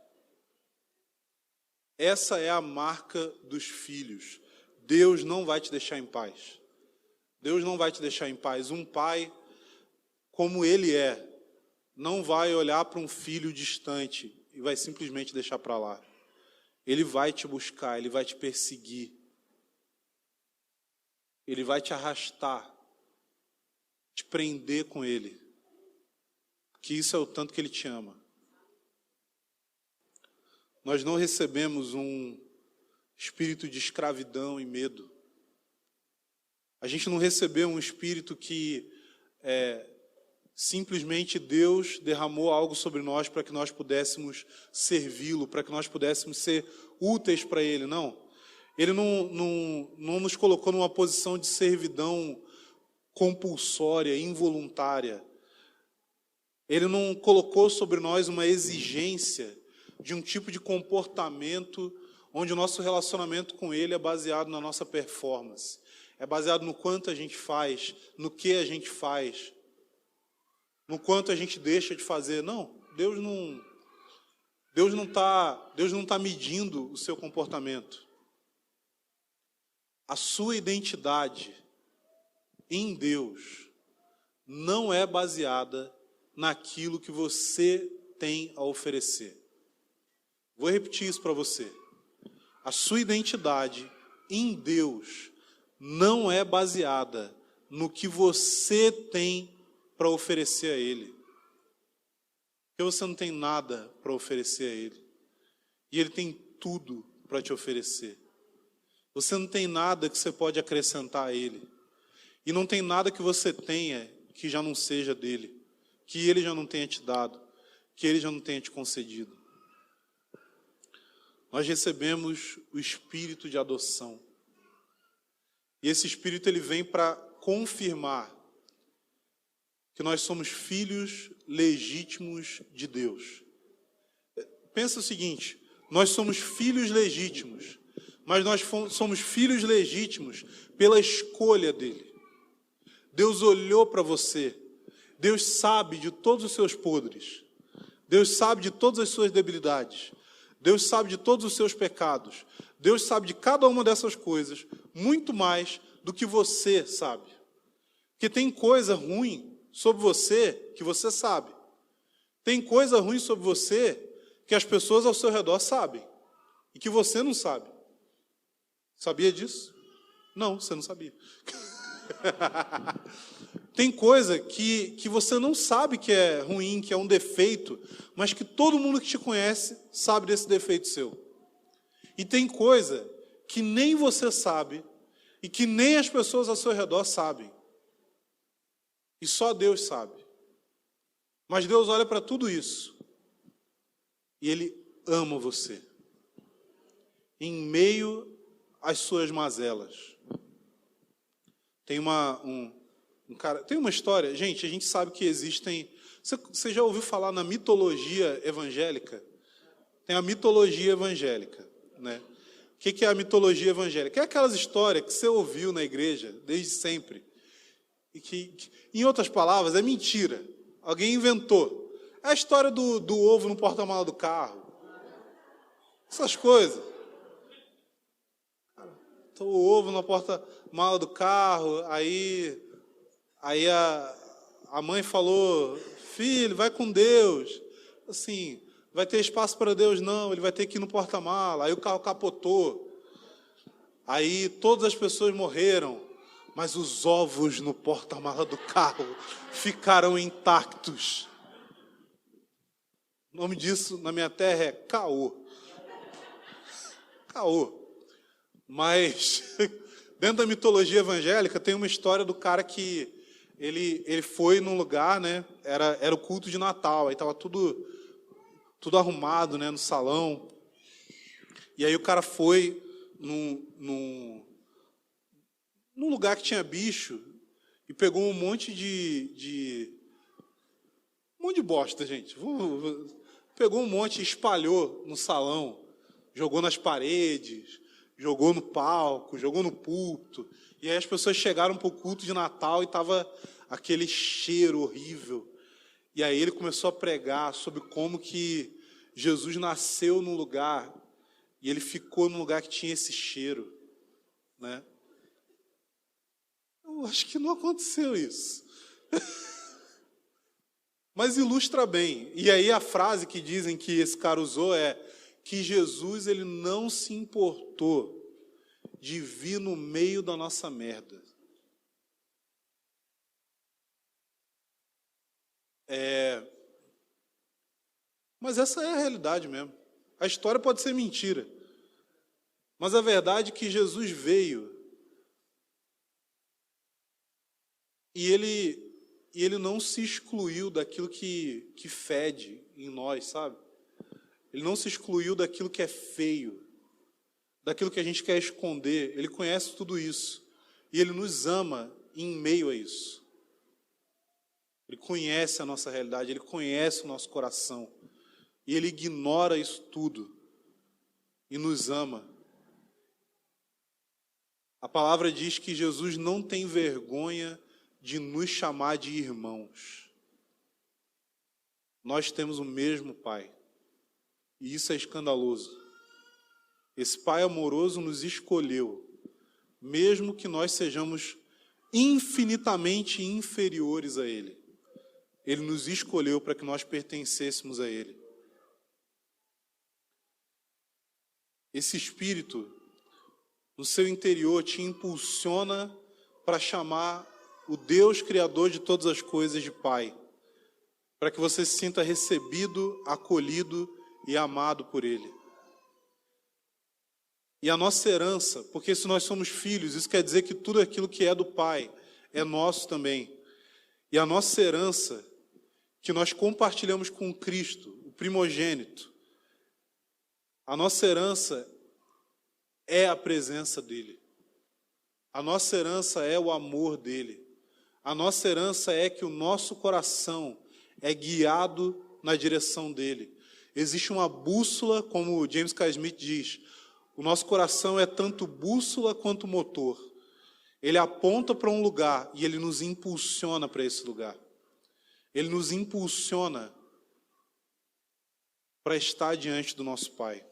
Speaker 1: Essa é a marca dos filhos. Deus não vai te deixar em paz. Deus não vai te deixar em paz. Um pai, como ele é, não vai olhar para um filho distante e vai simplesmente deixar para lá. Ele vai te buscar, ele vai te perseguir. Ele vai te arrastar, te prender com ele. Que isso é o tanto que ele te ama. Nós não recebemos um espírito de escravidão e medo. A gente não recebeu um espírito que simplesmente Deus derramou algo sobre nós para que nós pudéssemos servi-lo, para que nós pudéssemos ser úteis para Ele. Não. Ele não nos colocou numa posição de servidão compulsória, involuntária. Ele não colocou sobre nós uma exigência de um tipo de comportamento onde o nosso relacionamento com Ele é baseado na nossa performance. É baseado no quanto a gente faz, no que a gente faz, no quanto a gente deixa de fazer. Não, Deus não está medindo o seu comportamento. A sua identidade em Deus não é baseada naquilo que você tem a oferecer. Vou repetir isso para você. A sua identidade em Deus não é baseada no que você tem para oferecer a Ele. Porque você não tem nada para oferecer a Ele. E Ele tem tudo para te oferecer. Você não tem nada que você pode acrescentar a Ele. E não tem nada que você tenha que já não seja dele. Que Ele já não tenha te dado. que Ele já não tenha te concedido. Nós recebemos o Espírito de adoção. E esse Espírito ele vem para confirmar que nós somos filhos legítimos de Deus. Pensa o seguinte, nós somos filhos legítimos, mas nós somos filhos legítimos pela escolha dele. Deus olhou para você, Deus sabe de todos os seus podres, Deus sabe de todas as suas debilidades, Deus sabe de todos os seus pecados, Deus sabe de cada uma dessas coisas, muito mais do que você sabe. Porque tem coisa ruim sobre você que você sabe. Tem coisa ruim sobre você que as pessoas ao seu redor sabem e que você não sabe. Sabia disso? Não, você não sabia. Tem coisa que você não sabe que é ruim, que é um defeito, mas que todo mundo que te conhece sabe desse defeito seu. E tem coisa que nem você sabe e que nem as pessoas ao seu redor sabem. E só Deus sabe. Mas Deus olha para tudo isso e Ele ama você. Em meio às suas mazelas. Tem tem uma história, gente, a gente sabe que existem... Você já ouviu falar na mitologia evangélica? Tem a mitologia evangélica, né? O que é a mitologia evangélica? É aquelas histórias que você ouviu na igreja desde sempre. E que, em outras palavras, é mentira. Alguém inventou. É a história do ovo no porta-mala do carro. Essas coisas. Então, o ovo no porta-mala do carro, aí a mãe falou, filho, vai com Deus. Assim, vai ter espaço para Deus? Não, ele vai ter que ir no porta-mala. Aí o carro capotou. Aí todas as pessoas morreram, mas os ovos no porta-mala do carro ficaram intactos. O nome disso na minha terra é caô. Caô. Mas dentro da mitologia evangélica tem uma história do cara que ele foi num lugar, né? Era o culto de Natal, aí estava tudo arrumado, né, no salão. E aí o cara foi num lugar que tinha bicho e pegou um monte de bosta, gente. Pegou um monte e espalhou no salão, jogou nas paredes, jogou no palco, jogou no púlpito. E aí as pessoas chegaram para o culto de Natal e estava aquele cheiro horrível. E aí ele começou a pregar sobre como que Jesus nasceu num lugar e ele ficou num lugar que tinha esse cheiro, né? Eu acho que não aconteceu isso. Mas ilustra bem. E aí a frase que dizem que esse cara usou é que Jesus ele não se importou de vir no meio da nossa merda. Mas essa é a realidade mesmo. A história pode ser mentira. Mas a verdade é que Jesus veio e ele não se excluiu daquilo que fede em nós, sabe? Ele não se excluiu daquilo que é feio, daquilo que a gente quer esconder. Ele conhece tudo isso. E Ele nos ama em meio a isso. Ele conhece a nossa realidade, Ele conhece o nosso coração. E Ele ignora isso tudo e nos ama. A palavra diz que Jesus não tem vergonha de nos chamar de irmãos. Nós temos o mesmo Pai. E isso é escandaloso. Esse Pai amoroso nos escolheu, mesmo que nós sejamos infinitamente inferiores a Ele. Ele nos escolheu para que nós pertencêssemos a Ele. Esse Espírito, no seu interior, te impulsiona para chamar o Deus Criador de todas as coisas de Pai, para que você se sinta recebido, acolhido e amado por Ele. E a nossa herança, porque se nós somos filhos, isso quer dizer que tudo aquilo que é do Pai é nosso também. E a nossa herança, que nós compartilhamos com Cristo, o primogênito, a nossa herança é a presença dele. A nossa herança é o amor dele. A nossa herança é que o nosso coração é guiado na direção dele. Existe uma bússola, como James K. Smith diz, o nosso coração é tanto bússola quanto motor. Ele aponta para um lugar e ele nos impulsiona para esse lugar. Ele nos impulsiona para estar diante do nosso Pai.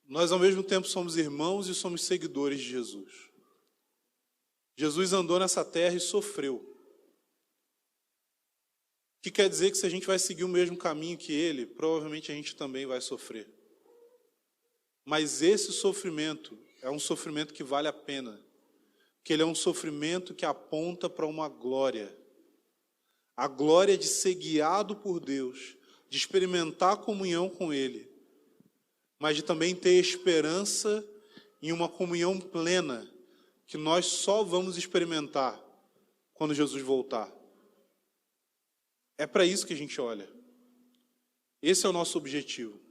Speaker 1: Nós, ao mesmo tempo, somos irmãos e somos seguidores de Jesus. Jesus andou nessa terra e sofreu. O que quer dizer que se a gente vai seguir o mesmo caminho que ele, provavelmente a gente também vai sofrer. Mas esse sofrimento é um sofrimento que vale a pena, porque ele é um sofrimento que aponta para uma glória. A glória de ser guiado por Deus, de experimentar a comunhão com ele, mas de também ter esperança em uma comunhão plena, que nós só vamos experimentar quando Jesus voltar. É para isso que a gente olha. Esse é o nosso objetivo.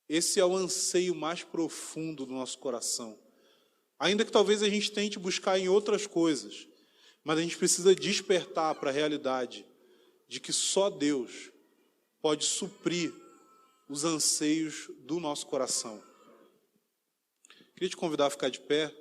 Speaker 1: Esse é o anseio mais profundo do nosso coração. Ainda que talvez a gente tente buscar em outras coisas, mas a gente precisa despertar para a realidade de que só Deus pode suprir os anseios do nosso coração. Queria te convidar a ficar de pé.